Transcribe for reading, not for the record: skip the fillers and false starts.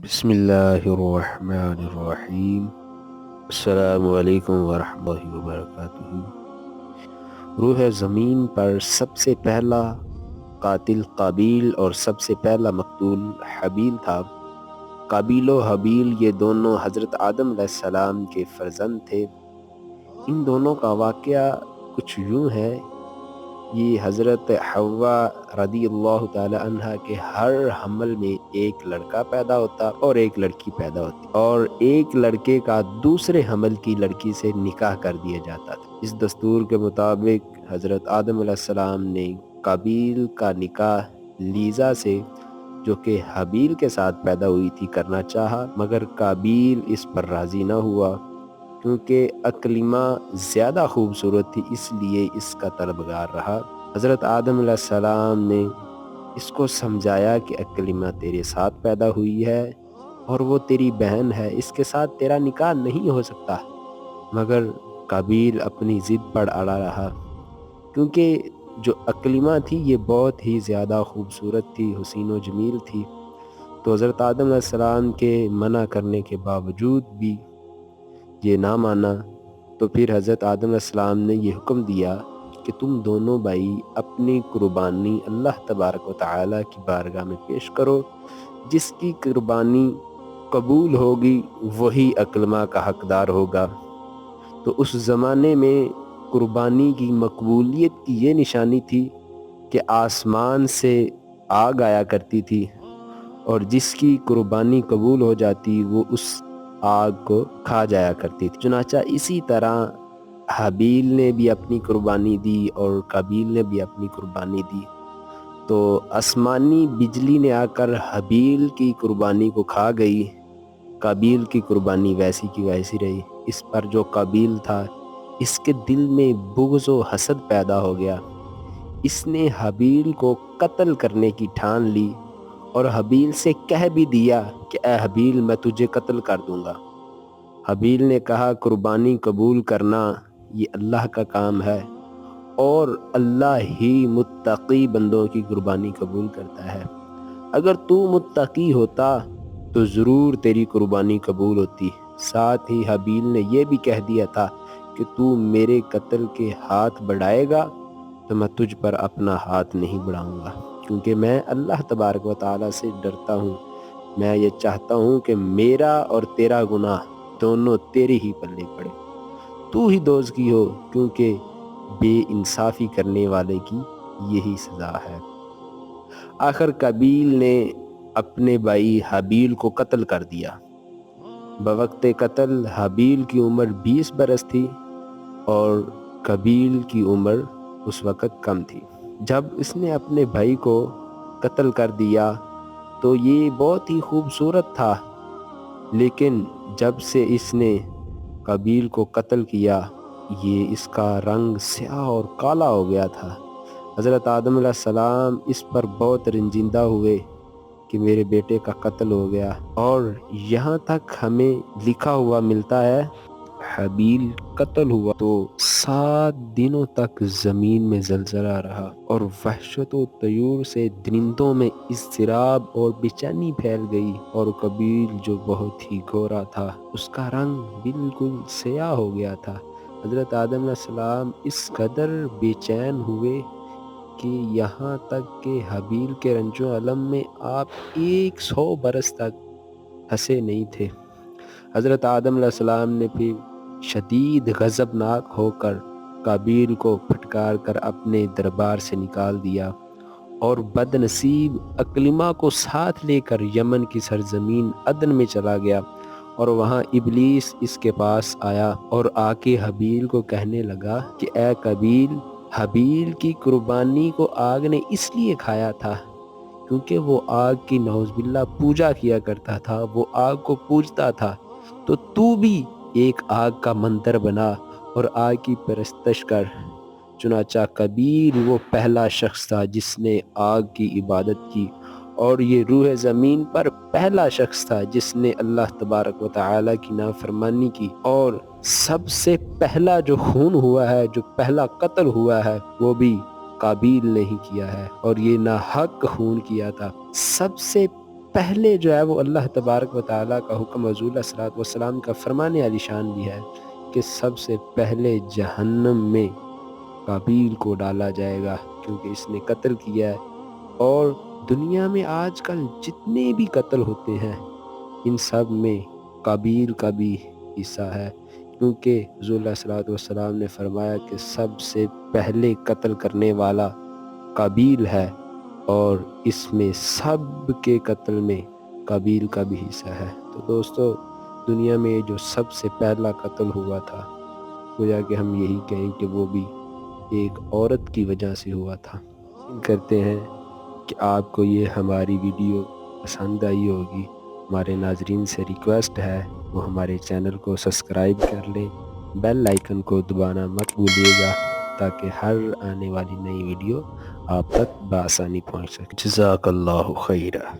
بسم اللہ الرحمن الرحیم۔ السلام علیکم ورحمۃ اللہ وبرکاتہ۔ روح زمین پر سب سے پہلا قاتل قابیل اور سب سے پہلا مقتول حابیل تھا۔ قابیل و حابیل یہ دونوں حضرت آدم علیہ السلام کے فرزند تھے۔ ان دونوں کا واقعہ کچھ یوں ہے، یہ حضرت حوا رضی اللہ تعالی عنہ کے ہر حمل میں ایک لڑکا پیدا ہوتا اور ایک لڑکی پیدا ہوتی، اور ایک لڑکے کا دوسرے حمل کی لڑکی سے نکاح کر دیا جاتا تھا۔ اس دستور کے مطابق حضرت آدم علیہ السلام نے قابیل کا نکاح لیزا سے، جو کہ حابیل کے ساتھ پیدا ہوئی تھی، کرنا چاہا، مگر قابیل اس پر راضی نہ ہوا، کیونکہ اکلیمہ زیادہ خوبصورت تھی، اس لیے اس کا طلبگار رہا۔ حضرت آدم علیہ السلام نے اس کو سمجھایا کہ اکلیمہ تیرے ساتھ پیدا ہوئی ہے اور وہ تیری بہن ہے، اس کے ساتھ تیرا نکاح نہیں ہو سکتا، مگر قابیل اپنی ضد پر اڑا رہا، کیونکہ جو اکلیمہ تھی یہ بہت ہی زیادہ خوبصورت تھی، حسین و جمیل تھی۔ تو حضرت آدم علیہ السلام کے منع کرنے کے باوجود بھی یہ نہ مانا، تو پھر حضرت آدم علیہ السلام نے یہ حکم دیا کہ تم دونوں بھائی اپنی قربانی اللہ تبارک و تعالیٰ کی بارگاہ میں پیش کرو، جس کی قربانی قبول ہوگی وہی اکلمہ کا حقدار ہوگا۔ تو اس زمانے میں قربانی کی مقبولیت کی یہ نشانی تھی کہ آسمان سے آگ آیا کرتی تھی، اور جس کی قربانی قبول ہو جاتی وہ اس آگ کو کھا جایا کرتی تھی۔ چنانچہ اسی طرح حابیل نے بھی اپنی قربانی دی اور قابیل نے بھی اپنی قربانی دی، تو آسمانی بجلی نے آ کر حابیل کی قربانی کو کھا گئی، قابیل کی قربانی ویسی کی ویسی رہی۔ اس پر جو قابیل تھا، اس کے دل میں بغض و حسد پیدا ہو گیا، اس نے حابیل کو قتل کرنے کی ٹھان لی اور حابیل سے کہہ بھی دیا کہ اے حابیل، میں تجھے قتل کر دوں گا۔ حابیل نے کہا قربانی قبول کرنا یہ اللہ کا کام ہے، اور اللہ ہی متقی بندوں کی قربانی قبول کرتا ہے، اگر تو متقی ہوتا تو ضرور تیری قربانی قبول ہوتی۔ ساتھ ہی حابیل نے یہ بھی کہہ دیا تھا کہ تو میرے قتل کے ہاتھ بڑھائے گا تو میں تجھ پر اپنا ہاتھ نہیں بڑھاؤں گا، کیونکہ میں اللہ تبارک و تعالیٰ سے ڈرتا ہوں، میں یہ چاہتا ہوں کہ میرا اور تیرا گناہ دونوں تیرے ہی پلے پڑے، تو ہی دوزخی ہو، کیونکہ بے انصافی کرنے والے کی یہی سزا ہے۔ آخر قابیل نے اپنے بھائی حابیل کو قتل کر دیا۔ بوقت قتل حابیل کی عمر 20 برس تھی اور قابیل کی عمر اس وقت کم تھی۔ جب اس نے اپنے بھائی کو قتل کر دیا تو یہ بہت ہی خوبصورت تھا، لیکن جب سے اس نے قابیل کو قتل کیا یہ اس کا رنگ سیاہ اور کالا ہو گیا تھا۔ حضرت آدم علیہ السلام اس پر بہت رنجیدہ ہوئے کہ میرے بیٹے کا قتل ہو گیا، اور یہاں تک ہمیں لکھا ہوا ملتا ہے حابیل قتل ہوا تو 7 دنوں تک زمین میں زلزلہ رہا، اور وحشت و طیور سے درندوں میں اضطراب اور بے چینی پھیل گئی، اور قابیل جو بہت ہی گورا تھا اس کا رنگ بالکل سیاہ ہو گیا تھا۔ حضرت آدم علیہ السلام اس قدر بے چین ہوئے کہ یہاں تک کہ حابیل کے رنج و الم میں آپ 100 برس تک ہنسے نہیں تھے۔ حضرت آدم علیہ السلام نے پھر شدید غضبناک ہو کر قابیل کو پھٹکار کر اپنے دربار سے نکال دیا، اور بد نصیب اکلیمہ کو ساتھ لے کر یمن کی سرزمین عدن میں چلا گیا، اور وہاں ابلیس اس کے پاس آیا اور آ کے حابیل کو کہنے لگا کہ اے قابیل، حابیل کی قربانی کو آگ نے اس لیے کھایا تھا کیونکہ وہ آگ کی نعوذ باللہ پوجا کیا کرتا تھا، وہ آگ کو پوجتا تھا، تو بھی ایک آگ کا مندر بنا اور آگ کی پرستش کر۔ چنانچہ قابیل وہ پہلا شخص تھا جس نے آگ کی عبادت کی، اور یہ روح زمین پر پہلا شخص تھا جس نے اللہ تبارک و تعالیٰ کی نافرمانی کی، اور سب سے پہلا جو خون ہوا ہے، جو پہلا قتل ہوا ہے، وہ بھی قابیل نے ہی کیا ہے، اور یہ ناحق خون کیا تھا۔ سب سے پہلے جو ہے وہ اللہ تبارک و تعالیٰ کا حکم حضور علیہ الصلوۃ والسلام کا فرمان علی شان بھی ہے کہ سب سے پہلے جہنم میں قابیل کو ڈالا جائے گا، کیونکہ اس نے قتل کیا ہے۔ اور دنیا میں آج کل جتنے بھی قتل ہوتے ہیں ان سب میں قابیل کا بھی حصہ ہے، کیونکہ حضور علیہ الصلوۃ والسلام نے فرمایا کہ سب سے پہلے قتل کرنے والا قابیل ہے، اور اس میں سب کے قتل میں قابیل کا بھی حصہ ہے۔ تو دوستو، دنیا میں جو سب سے پہلا قتل ہوا تھا گویا کہ ہم یہی کہیں کہ وہ بھی ایک عورت کی وجہ سے ہوا تھا۔ کرتے ہیں کہ آپ کو یہ ہماری ویڈیو پسند آئی ہوگی۔ ہمارے ناظرین سے ریکویسٹ ہے وہ ہمارے چینل کو سبسکرائب کر لیں، بیل آئیکن کو دبانا مت بھولیے گا تاکہ ہر آنے والی نئی ویڈیو آپ تک بآسانی پہنچ سکے۔ جزاک اللہ خیرہ۔